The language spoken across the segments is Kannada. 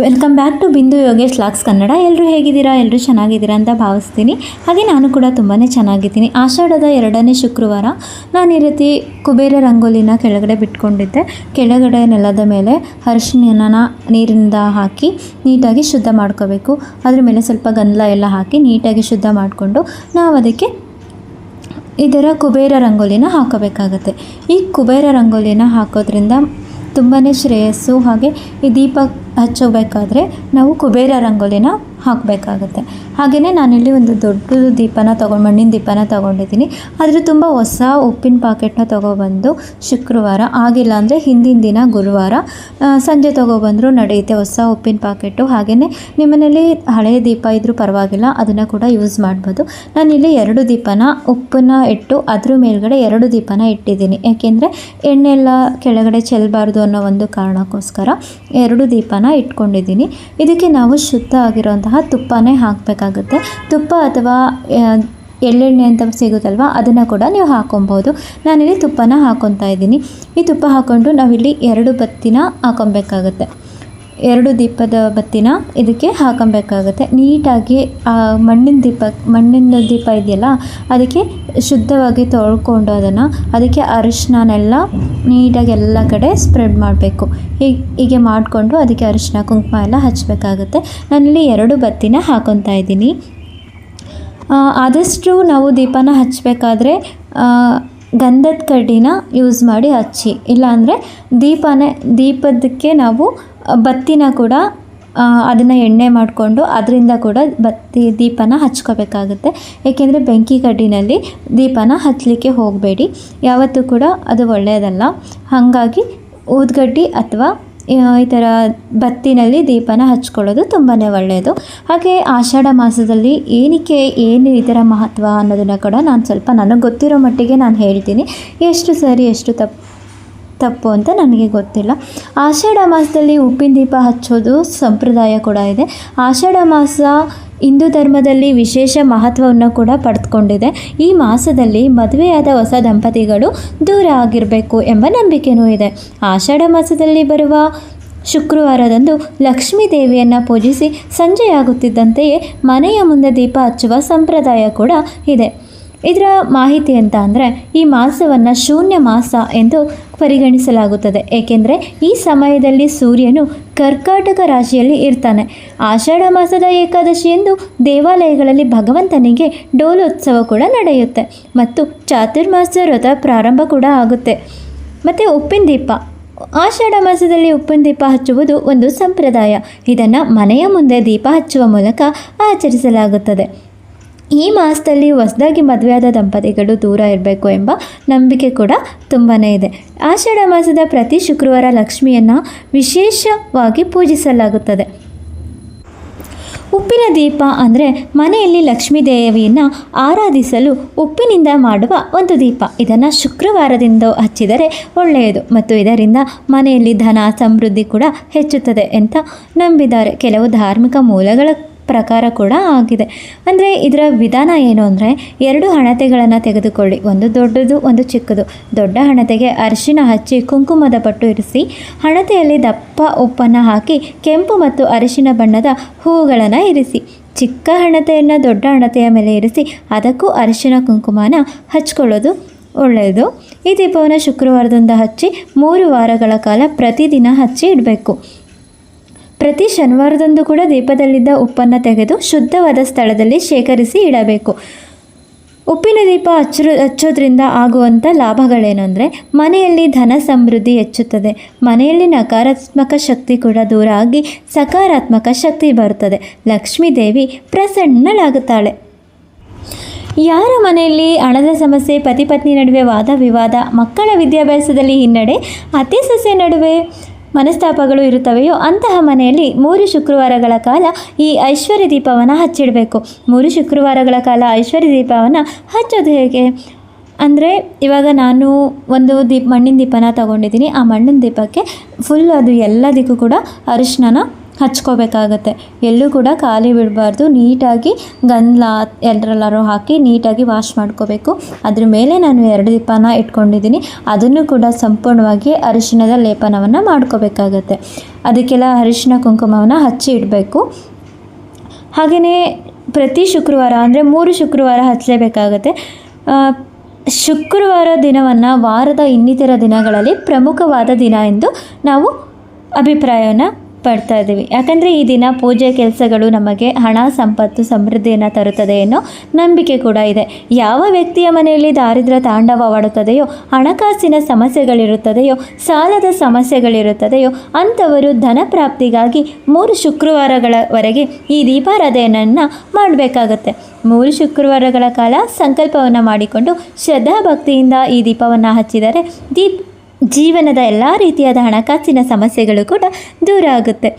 ವೆಲ್ಕಮ್ ಬ್ಯಾಕ್ ಟು ಬಿಂದು ಯೋಗೇಶ್ ಲಾಕ್ಸ್ ಕನ್ನಡ. ಎಲ್ಲರೂ ಹೇಗಿದ್ದೀರಾ? ಎಲ್ಲರೂ ಚೆನ್ನಾಗಿದ್ದೀರಾ ಅಂತ ಭಾವಿಸ್ತೀನಿ. ಹಾಗೆ ನಾನು ಕೂಡ ತುಂಬಾ ಚೆನ್ನಾಗಿದ್ದೀನಿ. ಆಷಾಢದ 2ನೇ ಶುಕ್ರವಾರ ನಾನು ಈ ರೀತಿ ಕುಬೇರ ರಂಗೋಲಿನ ಕೆಳಗಡೆ ಬಿಟ್ಕೊಂಡಿದ್ದೆ. ಕೆಳಗಡೆ ನೆಲದ ಮೇಲೆ ಅರಿಶಿನ ನೀರಿಂದ ಹಾಕಿ ನೀಟಾಗಿ ಶುದ್ಧ ಮಾಡ್ಕೋಬೇಕು. ಅದ್ರ ಮೇಲೆ ಸ್ವಲ್ಪ ಗಂಧ ಎಲ್ಲ ಹಾಕಿ ನೀಟಾಗಿ ಶುದ್ಧ ಮಾಡಿಕೊಂಡು ನಾವು ಅದಕ್ಕೆ ಇದರ ಕುಬೇರ ರಂಗೋಲಿನ ಹಾಕೋಬೇಕಾಗತ್ತೆ. ಈ ಕುಬೇರ ರಂಗೋಲಿನ ಹಾಕೋದ್ರಿಂದ ತುಂಬಾ ಶ್ರೇಯಸ್ಸು. ಹಾಗೆ ಈ ದೀಪ ಹಚ್ಚೋಬೇಕಾದ್ರೆ ನಾವು ಕುಬೇರ ರಂಗೋಲಿನ ಹಾಕಬೇಕಾಗತ್ತೆ. ಹಾಗೆಯೇ ನಾನಿಲ್ಲಿ ಒಂದು ದೊಡ್ಡದು ಮಣ್ಣಿನ ದೀಪನ ತೊಗೊಂಡಿದ್ದೀನಿ. ಆದರೆ ತುಂಬ ಹೊಸ ಉಪ್ಪಿನ ಪಾಕೆಟ್ನ ತೊಗೊಬಂದು ಶುಕ್ರವಾರ ಆಗಿಲ್ಲ ಅಂದರೆ ಹಿಂದಿನ ದಿನ ಗುರುವಾರ ಸಂಜೆ ತೊಗೊಬಂದರೂ ನಡೆಯುತ್ತೆ ಹೊಸ ಉಪ್ಪಿನ ಪಾಕೆಟು. ಹಾಗೆಯೇ ನಿಮ್ಮನೇಲಿ ಹಳೆಯ ದೀಪ ಇದ್ದರೂ ಪರವಾಗಿಲ್ಲ, ಅದನ್ನು ಕೂಡ ಯೂಸ್ ಮಾಡ್ಬೋದು. ನಾನಿಲ್ಲಿ 2 ದೀಪನ ಉಪ್ಪನ್ನ ಇಟ್ಟು ಅದ್ರ ಮೇಲ್ಗಡೆ 2 ದೀಪನ ಇಟ್ಟಿದ್ದೀನಿ. ಯಾಕೆಂದರೆ ಎಣ್ಣೆಲ್ಲ ಕೆಳಗಡೆ ಚೆಲ್ಲಬಾರ್ದು ಅನ್ನೋ ಒಂದು ಕಾರಣಕ್ಕೋಸ್ಕರ 2 ದೀಪನ ಇಟ್ಕೊಂಡಿದ್ದೀನಿ. ಇದಕ್ಕೆ ನಾವು ಶುದ್ಧ ಆಗಿರೋಂತಹ ತುಪ್ಪನೇ ಹಾಕಬೇಕಾಗುತ್ತೆ. ತುಪ್ಪ ಅಥವಾ ಎಳ್ಳೆಣ್ಣೆ ಅಂತ ಸಿಗುತ್ತಲ್ವ, ಅದನ್ನು ಕೂಡ ನೀವು ಹಾಕೊಬೋದು. ನಾನಿಲ್ಲಿ ತುಪ್ಪನ ಹಾಕ್ಕೊತಾ ಇದ್ದೀನಿ. ಈ ತುಪ್ಪ ಹಾಕ್ಕೊಂಡು ನಾವಿಲ್ಲಿ 2 ಬತ್ತಿನ ಹಾಕೊಬೇಕಾಗುತ್ತೆ. 2 ದೀಪದ ಬತ್ತಿನ ಇದಕ್ಕೆ ಹಾಕೊಬೇಕಾಗುತ್ತೆ. ನೀಟಾಗಿ ಮಣ್ಣಿನ ದೀಪ ಇದೆಯಲ್ಲ, ಅದಕ್ಕೆ ಶುದ್ಧವಾಗಿ ತೊಳ್ಕೊಂಡು ಅದಕ್ಕೆ ಅರಿಶಿನೆಲ್ಲ ನೀಟಾಗಿ ಎಲ್ಲ ಕಡೆ ಸ್ಪ್ರೆಡ್ ಮಾಡಬೇಕು. ಹೀಗೆ ಮಾಡಿಕೊಂಡು ಅದಕ್ಕೆ ಅರಿಶಿನ ಕುಂಕುಮ ಎಲ್ಲ ಹಚ್ಚಬೇಕಾಗುತ್ತೆ. ನಾನಿಲ್ಲಿ 2 ಬತ್ತಿನ ಹಾಕೊತಾ ಇದ್ದೀನಿ. ಆದಷ್ಟು ನಾವು ದೀಪನ ಹಚ್ಚಬೇಕಾದ್ರೆ ಗಂಧದ ಕಡ್ಡಿನ ಯೂಸ್ ಮಾಡಿ ಹಚ್ಚಿ. ಇಲ್ಲಾಂದರೆ ದೀಪದಕ್ಕೆ ನಾವು ಬತ್ತಿನ ಕೂಡ ಅದನ್ನು ಎಣ್ಣೆ ಮಾಡಿಕೊಂಡು ಅದರಿಂದ ಕೂಡ ದೀಪನ ಹಚ್ಕೋಬೇಕಾಗುತ್ತೆ. ಏಕೆಂದರೆ ಬೆಂಕಿ ಕಡ್ಡಿನಲ್ಲಿ ದೀಪನ ಹಚ್ಚಲಿಕ್ಕೆ ಹೋಗಬೇಡಿ, ಯಾವತ್ತೂ ಕೂಡ ಅದು ಒಳ್ಳೆಯದಲ್ಲ. ಹಾಗಾಗಿ ಊದ್ಗಡ್ಡಿ ಅಥವಾ ಈ ಥರ ಬತ್ತಿನಲ್ಲಿ ದೀಪನ ಹಚ್ಕೊಳ್ಳೋದು ತುಂಬಾ ಒಳ್ಳೆಯದು. ಹಾಗೆ ಆಷಾಢ ಮಾಸದಲ್ಲಿ ಏನು ಇದರ ಮಹತ್ವ ಅನ್ನೋದನ್ನು ಕೂಡ ನಾನು ಸ್ವಲ್ಪ ನನಗೆ ಗೊತ್ತಿರೋ ಮಟ್ಟಿಗೆ ನಾನು ಹೇಳ್ತೀನಿ. ಎಷ್ಟು ಸರಿ ಎಷ್ಟು ತಪ್ಪು ಅಂತ ನನಗೆ ಗೊತ್ತಿಲ್ಲ. ಆಷಾಢ ಮಾಸದಲ್ಲಿ ಉಪ್ಪಿನ ದೀಪ ಹಚ್ಚೋದು ಸಂಪ್ರದಾಯ ಕೂಡ ಇದೆ. ಆಷಾಢ ಮಾಸ ಹಿಂದೂ ಧರ್ಮದಲ್ಲಿ ವಿಶೇಷ ಮಹತ್ವವನ್ನು ಕೂಡ ಪಡೆದುಕೊಂಡಿದೆ. ಈ ಮಾಸದಲ್ಲಿ ಮದುವೆಯಾದ ಹೊಸ ದಂಪತಿಗಳು ದೂರ ಆಗಿರಬೇಕು ಎಂಬ ನಂಬಿಕೆಯೂ ಇದೆ. ಆಷಾಢ ಮಾಸದಲ್ಲಿ ಬರುವ ಶುಕ್ರವಾರದಂದು ಲಕ್ಷ್ಮೀ ದೇವಿಯನ್ನು ಪೂಜಿಸಿ ಸಂಜೆಯಾಗುತ್ತಿದ್ದಂತೆಯೇ ಮನೆಯ ಮುಂದೆ ದೀಪ ಹಚ್ಚುವ ಸಂಪ್ರದಾಯ ಕೂಡ ಇದೆ. ಇದರ ಮಾಹಿತಿ ಅಂತ ಅಂದರೆ, ಈ ಮಾಸವನ್ನು ಶೂನ್ಯ ಮಾಸ ಎಂದು ಪರಿಗಣಿಸಲಾಗುತ್ತದೆ. ಏಕೆಂದರೆ ಈ ಸಮಯದಲ್ಲಿ ಸೂರ್ಯನು ಕರ್ಕಾಟಕ ರಾಶಿಯಲ್ಲಿ ಇರ್ತಾನೆ. ಆಷಾಢ ಮಾಸದ ಏಕಾದಶಿಯಂದು ದೇವಾಲಯಗಳಲ್ಲಿ ಭಗವಂತನಿಗೆ ಡೋಲೋತ್ಸವ ಕೂಡ ನಡೆಯುತ್ತೆ ಮತ್ತು ಚಾತುರ್ಮಾಸ ವ್ರತ ಪ್ರಾರಂಭ ಕೂಡ ಆಗುತ್ತೆ. ಮತ್ತು ಉಪ್ಪಿನ ದೀಪ, ಆಷಾಢ ಮಾಸದಲ್ಲಿ ಉಪ್ಪಿನ ದೀಪ ಹಚ್ಚುವುದು ಒಂದು ಸಂಪ್ರದಾಯ. ಇದನ್ನು ಮನೆಯ ಮುಂದೆ ದೀಪ ಹಚ್ಚುವ ಮೂಲಕ ಆಚರಿಸಲಾಗುತ್ತದೆ. ಈ ಮಾಸದಲ್ಲಿ ಹೊಸದಾಗಿ ಮದುವೆಯಾದ ದಂಪತಿಗಳು ದೂರ ಇರಬೇಕು ಎಂಬ ನಂಬಿಕೆ ಕೂಡ ತುಂಬಾ ಇದೆ. ಆಷಾಢ ಮಾಸದ ಪ್ರತಿ ಶುಕ್ರವಾರ ಲಕ್ಷ್ಮಿಯನ್ನು ವಿಶೇಷವಾಗಿ ಪೂಜಿಸಲಾಗುತ್ತದೆ. ಉಪ್ಪಿನ ದೀಪ ಅಂದರೆ ಮನೆಯಲ್ಲಿ ಲಕ್ಷ್ಮೀ ದೇವಿಯನ್ನು ಆರಾಧಿಸಲು ಉಪ್ಪಿನಿಂದ ಮಾಡುವ ಒಂದು ದೀಪ. ಇದನ್ನು ಶುಕ್ರವಾರದಿಂದ ಹಚ್ಚಿದರೆ ಒಳ್ಳೆಯದು ಮತ್ತು ಇದರಿಂದ ಮನೆಯಲ್ಲಿ ಧನ ಸಮೃದ್ಧಿ ಕೂಡ ಹೆಚ್ಚುತ್ತದೆ ಅಂತ ನಂಬಿದ್ದಾರೆ. ಕೆಲವು ಧಾರ್ಮಿಕ ಮೂಲಗಳ ಪ್ರಕಾರ ಕೂಡ ಆಗಿದೆ. ಅಂದರೆ ಇದರ ವಿಧಾನ ಏನು ಅಂದರೆ, 2 ಹಣತೆಗಳನ್ನು ತೆಗೆದುಕೊಳ್ಳಿ, ಒಂದು ದೊಡ್ಡದು ಒಂದು ಚಿಕ್ಕದು. ದೊಡ್ಡ ಹಣತೆಗೆ ಅರಿಶಿನ ಹಚ್ಚಿ ಕುಂಕುಮದ ಪಟ್ಟು ಇರಿಸಿ, ಹಣತೆಯಲ್ಲಿ ದಪ್ಪ ಉಪ್ಪನ್ನು ಹಾಕಿ ಕೆಂಪು ಮತ್ತು ಅರಿಶಿನ ಬಣ್ಣದ ಹೂವುಗಳನ್ನು ಇರಿಸಿ. ಚಿಕ್ಕ ಹಣತೆಯನ್ನು ದೊಡ್ಡ ಹಣತೆಯ ಮೇಲೆ ಇರಿಸಿ ಅದಕ್ಕೂ ಅರಿಶಿನ ಕುಂಕುಮನ ಹಚ್ಕೊಳ್ಳೋದು ಒಳ್ಳೆಯದು. ಈ ದೀಪವನ್ನು ಶುಕ್ರವಾರದಿಂದ ಹಚ್ಚಿ 3 ವಾರಗಳ ಕಾಲ ಪ್ರತಿದಿನ ಹಚ್ಚಿ ಇಡಬೇಕು. ಪ್ರತಿ ಶನಿವಾರದಂದು ಕೂಡ ದೀಪದಲ್ಲಿದ್ದ ಉಪ್ಪನ್ನು ತೆಗೆದು ಶುದ್ಧವಾದ ಸ್ಥಳದಲ್ಲಿ ಶೇಖರಿಸಿ ಇಡಬೇಕು. ಉಪ್ಪಿನ ದೀಪ ಹಚ್ಚೋದ್ರಿಂದ ಆಗುವಂಥ ಲಾಭಗಳೇನೆಂದರೆ, ಮನೆಯಲ್ಲಿ ಧನ ಸಮೃದ್ಧಿ ಹೆಚ್ಚುತ್ತದೆ, ಮನೆಯಲ್ಲಿ ನಕಾರಾತ್ಮಕ ಶಕ್ತಿ ಕೂಡ ದೂರ ಆಗಿ ಸಕಾರಾತ್ಮಕ ಶಕ್ತಿ ಬರುತ್ತದೆ, ಲಕ್ಷ್ಮೀ ದೇವಿ ಪ್ರಸನ್ನಳಾಗುತ್ತಾಳೆ. ಯಾರ ಮನೆಯಲ್ಲಿ ಹಣದ ಸಮಸ್ಯೆ, ಪತಿ ಪತ್ನಿ ನಡುವೆ ವಾದ ವಿವಾದ, ಮಕ್ಕಳ ವಿದ್ಯಾಭ್ಯಾಸದಲ್ಲಿ ಹಿನ್ನಡೆ, ಅತ್ತೆ ಸೊಸೆ ನಡುವೆ ಮನಸ್ತಾಪಗಳು ಇರುತ್ತವೆಯೋ ಅಂತಹ ಮನೆಯಲ್ಲಿ 3 ಶುಕ್ರವಾರಗಳ ಕಾಲ ಈ ಐಶ್ವರ್ಯ ದೀಪವನ್ನು ಹಚ್ಚಿಡಬೇಕು. 3 ಶುಕ್ರವಾರಗಳ ಕಾಲ ಐಶ್ವರ್ಯ ದೀಪವನ್ನು ಹಚ್ಚೋದು ಹೇಗೆ ಅಂದರೆ, ಇವಾಗ ನಾನು ಒಂದು ಮಣ್ಣಿನ ದೀಪನ ತೊಗೊಂಡಿದ್ದೀನಿ. ಆ ಮಣ್ಣಿನ ದೀಪಕ್ಕೆ ಫುಲ್ ಅದು ಎಲ್ಲದಕ್ಕೂ ಕೂಡ ಅರಿಶಿನ ಹಚ್ಕೋಬೇಕಾಗತ್ತೆ. ಎಲ್ಲೂ ಕೂಡ ಖಾಲಿ ಬಿಡಬಾರ್ದು. ನೀಟಾಗಿ ಗಂಧ ಎಲ್ಲರಲ್ಲರೂ ಹಾಕಿ ನೀಟಾಗಿ ವಾಶ್ ಮಾಡ್ಕೋಬೇಕು. ಅದ್ರ ಮೇಲೆ ನಾನು 2 ದೀಪನ ಇಟ್ಕೊಂಡಿದ್ದೀನಿ. ಅದನ್ನು ಕೂಡ ಸಂಪೂರ್ಣವಾಗಿ ಅರಿಶಿಣದ ಲೇಪನವನ್ನು ಮಾಡ್ಕೋಬೇಕಾಗತ್ತೆ. ಅದಕ್ಕೆಲ್ಲ ಅರಿಶಿಣ ಕುಂಕುಮವನ್ನು ಹಚ್ಚಿ ಇಡಬೇಕು. ಹಾಗೆಯೇ ಪ್ರತಿ ಶುಕ್ರವಾರ ಅಂದರೆ 3 ಶುಕ್ರವಾರ ಹಚ್ಚಲೇಬೇಕಾಗತ್ತೆ. ಶುಕ್ರವಾರ ದಿನವನ್ನು ವಾರದ ಇನ್ನಿತರ ದಿನಗಳಲ್ಲಿ ಪ್ರಮುಖವಾದ ದಿನ ಎಂದು ನಾವು ಅಭಿಪ್ರಾಯವನ್ನು ಪಡ್ತಾ ಇದ್ದೀವಿ. ಯಾಕಂದರೆ ಈ ದಿನ ಪೂಜೆ ಕೆಲಸಗಳು ನಮಗೆ ಹಣ, ಸಂಪತ್ತು, ಸಮೃದ್ಧಿಯನ್ನು ತರುತ್ತದೆ ಅನ್ನೋ ನಂಬಿಕೆ ಕೂಡ ಇದೆ. ಯಾವ ವ್ಯಕ್ತಿಯ ಮನೆಯಲ್ಲಿ ದಾರಿದ್ರ್ಯ ತಾಂಡವವಾಡುತ್ತದೆಯೋ, ಹಣಕಾಸಿನ ಸಮಸ್ಯೆಗಳಿರುತ್ತದೆಯೋ, ಸಾಲದ ಸಮಸ್ಯೆಗಳಿರುತ್ತದೆಯೋ ಅಂಥವರು ಧನ ಪ್ರಾಪ್ತಿಗಾಗಿ 3 ಶುಕ್ರವಾರಗಳವರೆಗೆ ಈ ದೀಪಾರಾಧನೆಯನ್ನು ಮಾಡಬೇಕಾಗತ್ತೆ. 3 ಶುಕ್ರವಾರಗಳ ಕಾಲ ಸಂಕಲ್ಪವನ್ನು ಮಾಡಿಕೊಂಡು ಶ್ರದ್ಧಾಭಕ್ತಿಯಿಂದ ಈ ದೀಪವನ್ನು ಹಚ್ಚಿದರೆ ಜೀವನದ ಎಲ್ಲ ರೀತಿಯಾದ ಹಣಕಾಸಿನ ಸಮಸ್ಯೆಗಳು ಕೂಡ ದೂರ ಆಗುತ್ತೆ.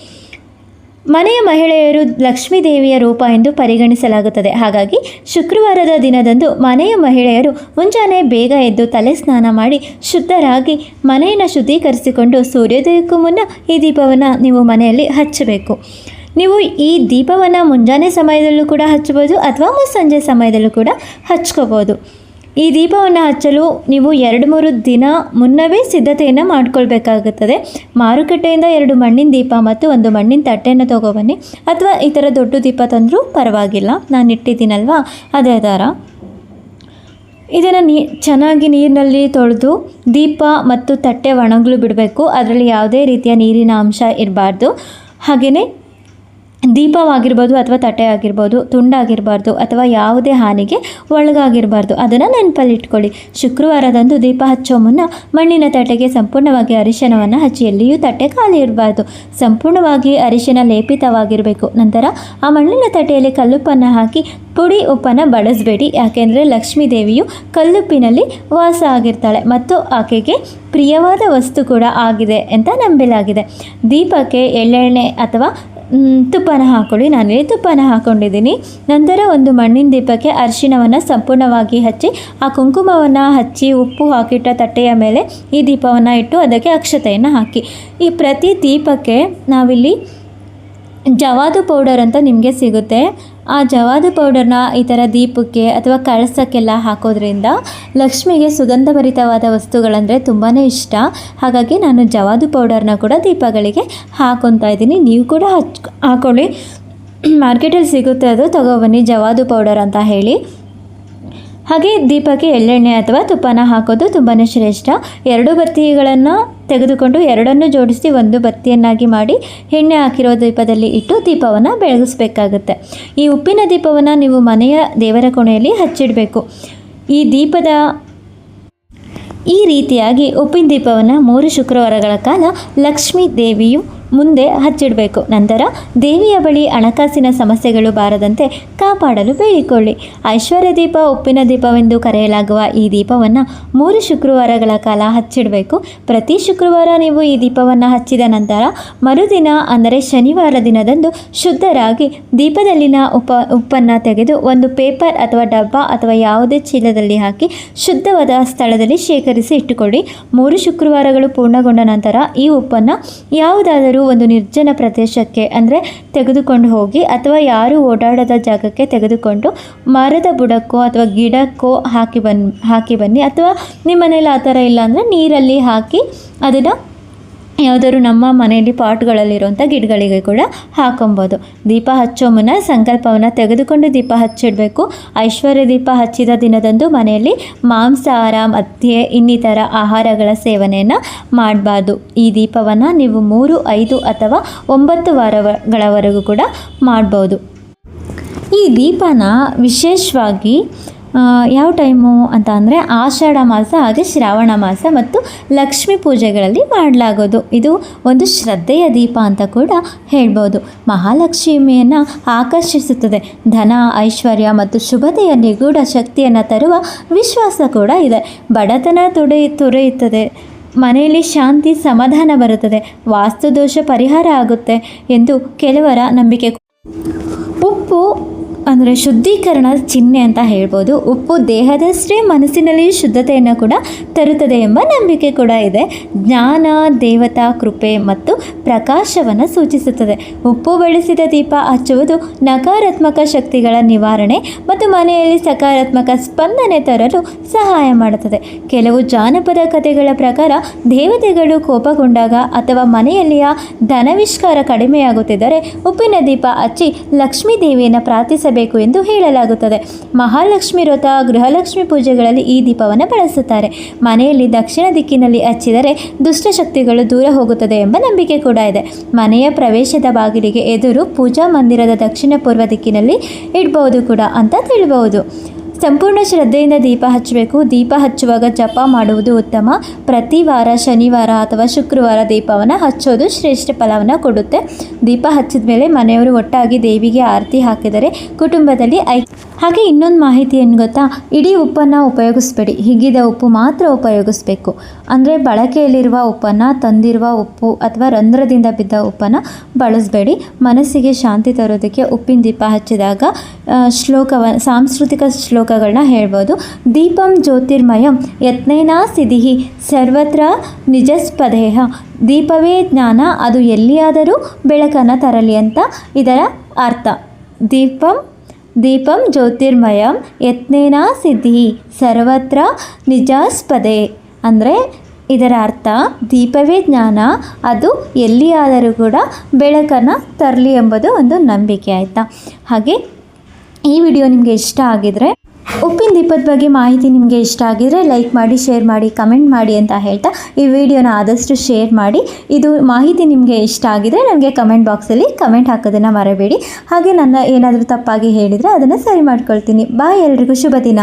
ಮನೆಯ ಮಹಿಳೆಯರು ಲಕ್ಷ್ಮೀ ದೇವಿಯ ರೂಪ ಎಂದು ಪರಿಗಣಿಸಲಾಗುತ್ತದೆ. ಹಾಗಾಗಿ ಶುಕ್ರವಾರದ ದಿನದಂದು ಮನೆಯ ಮಹಿಳೆಯರು ಮುಂಜಾನೆ ಬೇಗ ಎದ್ದು ತಲೆ ಸ್ನಾನ ಮಾಡಿ ಶುದ್ಧರಾಗಿ ಮನೆಯನ್ನು ಶುದ್ಧೀಕರಿಸಿಕೊಂಡು ಸೂರ್ಯೋದಯಕ್ಕೂ ಮುನ್ನ ಈ ದೀಪವನ್ನು ನೀವು ಮನೆಯಲ್ಲಿ ಹಚ್ಚಬೇಕು. ನೀವು ಈ ದೀಪವನ್ನು ಮುಂಜಾನೆ ಸಮಯದಲ್ಲೂ ಕೂಡ ಹಚ್ಚಬಹುದು ಅಥವಾ ಮುಸ್ಸಂಜೆ ಸಮಯದಲ್ಲೂ ಕೂಡ ಹಚ್ಕೋಬೋದು. ಈ ದೀಪವನ್ನು ಹಚ್ಚಲು ನೀವು 2-3 ದಿನ ಮುನ್ನವೇ ಸಿದ್ಧತೆಯನ್ನು ಮಾಡಿಕೊಳ್ಬೇಕಾಗುತ್ತದೆ. ಮಾರುಕಟ್ಟೆಯಿಂದ 2 ಮಣ್ಣಿನ ದೀಪ ಮತ್ತು 1 ಮಣ್ಣಿನ ತಟ್ಟೆಯನ್ನು ತೊಗೊಬನ್ನಿ, ಅಥವಾ ಈ ಥರ ದೊಡ್ಡ ದೀಪ ತಂದರೂ ಪರವಾಗಿಲ್ಲ, ನಾನು ಇಟ್ಟಿದ್ದೀನಲ್ವ ಅದೇ ಥರ. ಇದನ್ನು ಚೆನ್ನಾಗಿ ನೀರಿನಲ್ಲಿ ತೊಳೆದು ದೀಪ ಮತ್ತು ತಟ್ಟೆ ಒಣಗಲು ಬಿಡಬೇಕು. ಅದರಲ್ಲಿ ಯಾವುದೇ ರೀತಿಯ ನೀರಿನ ಅಂಶ ಇರಬಾರ್ದು. ಹಾಗೆಯೇ ದೀಪವಾಗಿರ್ಬೋದು ಅಥವಾ ತಟ್ಟೆ ಆಗಿರ್ಬೋದು ತುಂಡಾಗಿರಬಾರ್ದು ಅಥವಾ ಯಾವುದೇ ಹಾನಿಗೆ ಒಳಗಾಗಿರಬಾರ್ದು. ಅದನ್ನು ನೆನಪಲ್ಲಿಟ್ಕೊಳ್ಳಿ. ಶುಕ್ರವಾರದಂದು ದೀಪ ಹಚ್ಚೋ ಮುನ್ನ ಮಣ್ಣಿನ ತಟ್ಟೆಗೆ ಸಂಪೂರ್ಣವಾಗಿ ಅರಿಶಿಣವನ್ನು ಹಚ್ಚಿ, ಎಲ್ಲಿಯೂ ತಟ್ಟೆ ಖಾಲಿ ಇರಬಾರ್ದು, ಸಂಪೂರ್ಣವಾಗಿ ಅರಿಶಿಣ ಲೇಪಿತವಾಗಿರಬೇಕು. ನಂತರ ಆ ಮಣ್ಣಿನ ತಟ್ಟೆಯಲ್ಲಿ ಕಲ್ಲುಪ್ಪನ್ನು ಹಾಕಿ ಪುಡಿ ಉಪ್ಪನ್ನು ಬಳಸಬೇಡಿ. ಯಾಕೆಂದರೆ ಲಕ್ಷ್ಮೀ ದೇವಿಯು ಕಲ್ಲುಪ್ಪಿನಲ್ಲಿ ವಾಸ ಆಗಿರ್ತಾಳೆ ಮತ್ತು ಆಕೆಗೆ ಪ್ರಿಯವಾದ ವಸ್ತು ಕೂಡ ಆಗಿದೆ ಅಂತ ನಂಬಲಾಗಿದೆ. ದೀಪಕ್ಕೆ ಎಳ್ಳೆಣ್ಣೆ ಅಥವಾ ತುಪ್ಪನ ಹಾಕ್ಕೊಳ್ಳಿ. ನಾನಿಲ್ಲಿ ತುಪ್ಪನ ಹಾಕ್ಕೊಂಡಿದ್ದೀನಿ. ನಂತರ 1 ಮಣ್ಣಿನ ದೀಪಕ್ಕೆ ಅರಿಶಿಣವನ್ನು ಸಂಪೂರ್ಣವಾಗಿ ಹಚ್ಚಿ, ಆ ಕುಂಕುಮವನ್ನು ಹಚ್ಚಿ ಉಪ್ಪು ಹಾಕಿಟ್ಟ ತಟ್ಟೆಯ ಮೇಲೆ ಈ ದೀಪವನ್ನು ಇಟ್ಟು ಅದಕ್ಕೆ ಅಕ್ಷತೆಯನ್ನು ಹಾಕಿ. ಈ ಪ್ರತಿ ದೀಪಕ್ಕೆ ನಾವಿಲ್ಲಿ ಜವಾದು ಪೌಡರ್ ಅಂತ ನಿಮಗೆ ಸಿಗುತ್ತೆ. ಆ ಜವಾದು ಪೌಡರ್ನ ಈ ಥರ ದೀಪಕ್ಕೆ ಅಥವಾ ಕಳಸಕ್ಕೆಲ್ಲ ಹಾಕೋದ್ರಿಂದ ಲಕ್ಷ್ಮಿಗೆ ಸುಗಂಧಭರಿತವಾದ ವಸ್ತುಗಳಂದರೆ ತುಂಬಾ ಇಷ್ಟ. ಹಾಗಾಗಿ ನಾನು ಜವಾದು ಪೌಡರ್ನ ಕೂಡ ದೀಪಗಳಿಗೆ ಹಾಕೊತಾ ಇದ್ದೀನಿ. ನೀವು ಕೂಡ ಹಾಕೊಳ್ಳಿ. ಮಾರ್ಕೆಟಲ್ಲಿ ಸಿಗುತ್ತೆ, ಅದು ತಗೊಬನ್ನಿ, ಜವಾದು ಪೌಡರ್ ಅಂತ ಹೇಳಿ. ಹಾಗೆ ದೀಪಕ್ಕೆ ಎಳ್ಳೆಣ್ಣೆ ಅಥವಾ ತುಪ್ಪನ ಹಾಕೋದು ತುಂಬಾ ಶ್ರೇಷ್ಠ. 2 ಬತ್ತಿಗಳನ್ನು ತೆಗೆದುಕೊಂಡು 2 ಜೋಡಿಸಿ 1 ಬತ್ತಿಯನ್ನಾಗಿ ಮಾಡಿ ಎಣ್ಣೆ ಹಾಕಿರೋ ದೀಪದಲ್ಲಿ ಇಟ್ಟು ದೀಪವನ್ನು ಬೆಳಗಿಸ್ಬೇಕಾಗುತ್ತೆ. ಈ ಉಪ್ಪಿನ ದೀಪವನ್ನು ನೀವು ಮನೆಯ ದೇವರ ಕೋಣೆಯಲ್ಲಿ ಹಚ್ಚಿಡಬೇಕು. ಈ ರೀತಿಯಾಗಿ ಉಪ್ಪಿನ ದೀಪವನ್ನು 3 ಶುಕ್ರವಾರಗಳ ಕಾಲ ಲಕ್ಷ್ಮೀ ದೇವಿಯು ಮುಂದೆ ಹಚ್ಚಿಡಬೇಕು. ನಂತರ ದೇವಿಯ ಬಳಿ ಹಣಕಾಸಿನ ಸಮಸ್ಯೆಗಳು ಬಾರದಂತೆ ಕಾಪಾಡಲು ಬೇಡಿಕೊಳ್ಳಿ. ಐಶ್ವರ್ಯ ದೀಪ, ಉಪ್ಪಿನ ದೀಪವೆಂದು ಕರೆಯಲಾಗುವ ಈ ದೀಪವನ್ನು 3 ಶುಕ್ರವಾರಗಳ ಕಾಲ ಹಚ್ಚಿಡಬೇಕು. ಪ್ರತಿ ಶುಕ್ರವಾರ ನೀವು ಈ ದೀಪವನ್ನು ಹಚ್ಚಿದ ನಂತರ ಮರುದಿನ ಅಂದರೆ ಶನಿವಾರ ದಿನದಂದು ಶುದ್ಧರಾಗಿ ದೀಪದಲ್ಲಿನ ಉಪ್ಪನ್ನು ತೆಗೆದು 1 ಪೇಪರ್ ಅಥವಾ ಡಬ್ಬ ಅಥವಾ ಯಾವುದೇ ಚೀಲದಲ್ಲಿ ಹಾಕಿ ಶುದ್ಧವಾದ ಸ್ಥಳದಲ್ಲಿ ಶೇಖರಿಸಿ ಇಟ್ಟುಕೊಳ್ಳಿ. 3 ಶುಕ್ರವಾರಗಳು ಪೂರ್ಣಗೊಂಡ ನಂತರ ಈ ಉಪ್ಪನ್ನು ಯಾವುದಾದರೂ ಒಂದು ನಿರ್ಜನ ಪ್ರದೇಶಕ್ಕೆ ಅಂದರೆ ತೆಗೆದುಕೊಂಡು ಹೋಗಿ, ಅಥವಾ ಯಾರು ಓಡಾಡದ ಜಾಗಕ್ಕೆ ತೆಗೆದುಕೊಂಡು ಮರದ ಬುಡಕ್ಕೋ ಅಥವಾ ಗಿಡಕ್ಕೋ ಹಾಕಿ ಬನ್ನಿ. ಅಥವಾ ನಿಮ್ಮ ಮನೇಲಿ ಆ ಥರ ಇಲ್ಲ ಅಂದರೆ ನೀರಲ್ಲಿ ಹಾಕಿ ಅದನ್ನು ಯಾವುದಾದ್ರು ನಮ್ಮ ಮನೆಯಲ್ಲಿ ಪಾಟ್ಗಳಲ್ಲಿರುವಂಥ ಗಿಡಗಳಿಗೆ ಕೂಡ ಹಾಕೊಬೋದು. ದೀಪ ಹಚ್ಚೋ ಮುನ್ನ ಸಂಕಲ್ಪವನ್ನು ತೆಗೆದುಕೊಂಡು ದೀಪ ಹಚ್ಚಿಡಬೇಕು. ಐಶ್ವರ್ಯ ದೀಪ ಹಚ್ಚಿದ ದಿನದಂದು ಮನೆಯಲ್ಲಿ ಮಾಂಸಾಹಾರ, ಮದ್ಯ, ಇನ್ನಿತರ ಆಹಾರಗಳ ಸೇವನೆಯನ್ನು ಮಾಡಬಾರ್ದು. ಈ ದೀಪವನ್ನು ನೀವು 3, 5 ಅಥವಾ 9 ವಾರಗಳವರೆಗೂ ಕೂಡ ಮಾಡ್ಬೋದು. ಈ ದೀಪನ ವಿಶೇಷವಾಗಿ ಯಾವ ಟೈಮು ಅಂತ ಅಂದರೆ ಆಷಾಢ ಮಾಸ, ಹಾಗೆ ಶ್ರಾವಣ ಮಾಸ ಮತ್ತು ಲಕ್ಷ್ಮೀ ಪೂಜೆಗಳಲ್ಲಿ ಮಾಡಲಾಗೋದು. ಇದು ಒಂದು ಶ್ರದ್ಧೆಯ ದೀಪ ಅಂತ ಕೂಡ ಹೇಳ್ಬೋದು. ಮಹಾಲಕ್ಷ್ಮಿಯನ್ನು ಆಕರ್ಷಿಸುತ್ತದೆ. ಧನ, ಐಶ್ವರ್ಯ ಮತ್ತು ಶುಭತೆಯ ನಿಗೂಢ ಶಕ್ತಿಯನ್ನು ತರುವ ವಿಶ್ವಾಸ ಕೂಡ ಇದೆ. ಬಡತನ ತೊರೆಯುತ್ತದೆ, ಮನೆಯಲ್ಲಿ ಶಾಂತಿ ಸಮಾಧಾನ ಬರುತ್ತದೆ, ವಾಸ್ತುದೋಷ ಪರಿಹಾರ ಆಗುತ್ತೆ ಎಂದು ಕೆಲವರ ನಂಬಿಕೆ. ಉಪ್ಪು ಅಂದರೆ ಶುದ್ಧೀಕರಣದ ಚಿಹ್ನೆ ಅಂತ ಹೇಳ್ಬೋದು. ಉಪ್ಪು ದೇಹದಷ್ಟೇ ಮನಸ್ಸಿನಲ್ಲಿಯೂ ಶುದ್ಧತೆಯನ್ನು ಕೂಡ ತರುತ್ತದೆ ಎಂಬ ನಂಬಿಕೆ ಕೂಡ ಇದೆ. ಜ್ಞಾನ, ದೇವತಾ ಕೃಪೆ ಮತ್ತು ಪ್ರಕಾಶವನ್ನು ಸೂಚಿಸುತ್ತದೆ. ಉಪ್ಪು ಬಳಸಿದ ದೀಪ ಹಚ್ಚುವುದು ನಕಾರಾತ್ಮಕ ಶಕ್ತಿಗಳ ನಿವಾರಣೆ ಮತ್ತು ಮನೆಯಲ್ಲಿ ಸಕಾರಾತ್ಮಕ ಸ್ಪಂದನೆ ತರಲು ಸಹಾಯ ಮಾಡುತ್ತದೆ. ಕೆಲವು ಜಾನಪದ ಕಥೆಗಳ ಪ್ರಕಾರ ದೇವತೆಗಳು ಕೋಪಗೊಂಡಾಗ ಅಥವಾ ಮನೆಯಲ್ಲಿಯ ಧನವಿಷ್ಕಾರ ಕಡಿಮೆಯಾಗುತ್ತಿದ್ದರೆ ಉಪ್ಪಿನ ದೀಪ ಹಚ್ಚಿ ಲಕ್ಷ್ಮೀ ದೇವಿಯನ್ನು ಪ್ರಾರ್ಥಿಸಬೇಕು ಎಂದು ಹೇಳಲಾಗುತ್ತದೆ. ಮಹಾಲಕ್ಷ್ಮಿ ವ್ರತ, ಗೃಹಲಕ್ಷ್ಮಿ ಪೂಜೆಗಳಲ್ಲಿ ಈ ದೀಪವನ್ನು ಬಳಸುತ್ತಾರೆ. ಮನೆಯಲ್ಲಿ ದಕ್ಷಿಣ ದಿಕ್ಕಿನಲ್ಲಿ ಹಚ್ಚಿದರೆ ದುಷ್ಟಶಕ್ತಿಗಳು ದೂರ ಹೋಗುತ್ತದೆ ಎಂಬ ನಂಬಿಕೆ ಕೂಡ ಇದೆ. ಮನೆಯ ಪ್ರವೇಶದ ಬಾಗಿಲಿಗೆ ಎದುರು ಪೂಜಾ ಮಂದಿರದ ದಕ್ಷಿಣ ಪೂರ್ವ ದಿಕ್ಕಿನಲ್ಲಿ ಇಡಬಹುದು ಕೂಡ ಅಂತ ತಿಳಿಬಹುದು. ಸಂಪೂರ್ಣ ಶ್ರದ್ಧೆಯಿಂದ ದೀಪ ಹಚ್ಚಬೇಕು. ದೀಪ ಹಚ್ಚುವಾಗ ಜಪ ಮಾಡುವುದು ಉತ್ತಮ. ಪ್ರತಿ ವಾರ ಶನಿವಾರ ಅಥವಾ ಶುಕ್ರವಾರ ದೀಪವನ್ನು ಹಚ್ಚೋದು ಶ್ರೇಷ್ಠ ಫಲವನ್ನು ಕೊಡುತ್ತೆ. ದೀಪ ಹಚ್ಚಿದ ಮೇಲೆ ಮನೆಯವರು ಒಟ್ಟಾಗಿ ದೇವಿಗೆ ಆರತಿ ಹಾಕಿದರೆ ಕುಟುಂಬದಲ್ಲಿ ಹಾಗೆ ಇನ್ನೊಂದು ಮಾಹಿತಿ ಏನು ಗೊತ್ತಾ, ಇಡೀ ಉಪ್ಪನ್ನು ಉಪಯೋಗಿಸ್ಬೇಡಿ, ಹಿಗ್ಗಿದ ಉಪ್ಪು ಮಾತ್ರ ಉಪಯೋಗಿಸ್ಬೇಕು. ಅಂದರೆ ಬಳಕೆಯಲ್ಲಿರುವ ಉಪ್ಪನ್ನು, ತಂದಿರುವ ಉಪ್ಪು ಅಥವಾ ರಂಧ್ರದಿಂದ ಬಿದ್ದ ಉಪ್ಪನ್ನು ಬಳಸಬೇಡಿ. ಮನಸ್ಸಿಗೆ ಶಾಂತಿ ತರೋದಕ್ಕೆ ಉಪ್ಪಿನ ದೀಪ ಹಚ್ಚಿದಾಗ ಸಾಂಸ್ಕೃತಿಕ ಶ್ಲೋಕಗಳನ್ನ ಹೇಳ್ಬೋದು. ದೀಪಂ ಜ್ಯೋತಿರ್ಮಯಂ ಯತ್ನೇನಾ ಸಿದ್ಧಿ ಸರ್ವತ್ರ ನಿಜಸ್ಪದೇಹ. ದೀಪವೇ ಜ್ಞಾನ, ಅದು ಎಲ್ಲಿಯಾದರೂ ಬೆಳಕನ್ನು ತರಲಿ ಅಂತ ಇದರ ಅರ್ಥ. ದೀಪಂ ಜ್ಯೋತಿರ್ಮಯಂ ಯತ್ನೇನಾ ಸಿದ್ಧಿ ಸರ್ವತ್ರ ನಿಜಾಸ್ಪದೆ. ಅಂದರೆ ಇದರ ಅರ್ಥ ದೀಪವೇ ಜ್ಞಾನ, ಅದು ಎಲ್ಲಿಯಾದರೂ ಕೂಡ ಬೆಳಕನ್ನು ತರಲಿ ಎಂಬುದು ಒಂದು ನಂಬಿಕೆ. ಆಯಿತಾ? ಹಾಗೆ ಈ ವಿಡಿಯೋ ನಿಮಗೆ ಇಷ್ಟ ಆಗಿದರೆ, ಉಪ್ಪಿನ ದೀಪದ ಬಗ್ಗೆ ಮಾಹಿತಿ ನಿಮಗೆ ಇಷ್ಟ ಆಗಿದರೆ ಲೈಕ್ ಮಾಡಿ, ಶೇರ್ ಮಾಡಿ, ಕಮೆಂಟ್ ಮಾಡಿ ಅಂತ ಹೇಳ್ತಾ ಈ ವಿಡಿಯೋನ ಆದಷ್ಟು ಶೇರ್ ಮಾಡಿ. ಇದು ಮಾಹಿತಿ ನಿಮಗೆ ಇಷ್ಟ ಆಗಿದರೆ ನನಗೆ ಕಮೆಂಟ್ ಬಾಕ್ಸಲ್ಲಿ ಕಮೆಂಟ್ ಹಾಕೋದನ್ನು ಮರೆಯಬೇಡಿ. ಹಾಗೆ ನನ್ನ ಏನಾದರೂ ತಪ್ಪಾಗಿ ಹೇಳಿದರೆ ಅದನ್ನು ಸರಿ ಮಾಡ್ಕೊಳ್ತೀನಿ. ಬಾಯ್, ಎಲ್ರಿಗೂ ಶುಭ ದಿನ.